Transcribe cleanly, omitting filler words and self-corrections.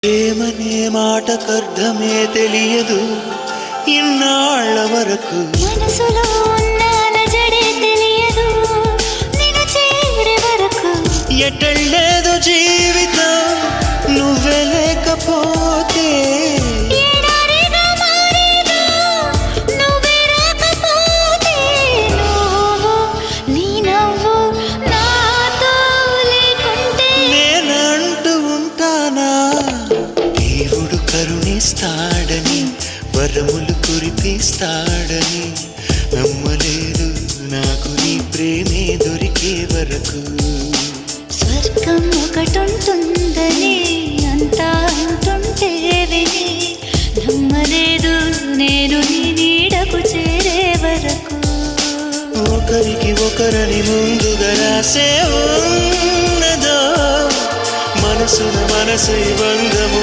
ప్రేమనే మాటకర్థమే తెలియదు ఇన్నాళ్ళ వరకు మనసులో ఉన్న అలజడే తెలియదు నిన్ను చేరే వరకు ఎటళ్ళేదో జీవితం నువ్వే లేకపోతే ఎడారిగా మారేదో నువ్వే రాకపోతే నువ్వు నీ నవ్వు నాతో లేకుంటే నేనంటూ ఉంటానా దేవుడు కరుణిస్తాడని వరములు కురిపిస్తాడని నమ్మలేదు నాకు నీ ప్రేమే దొరికే వరకు స్వర్గం ఒకటుంటుందని అంతా అంటుంటే విని నమ్మలేదు నేను నీ నీడకు చేరే వరకు ఒకరికి ఒకరని ముందుగా రాసే ఉన్నదో మనసున మనసు బంధము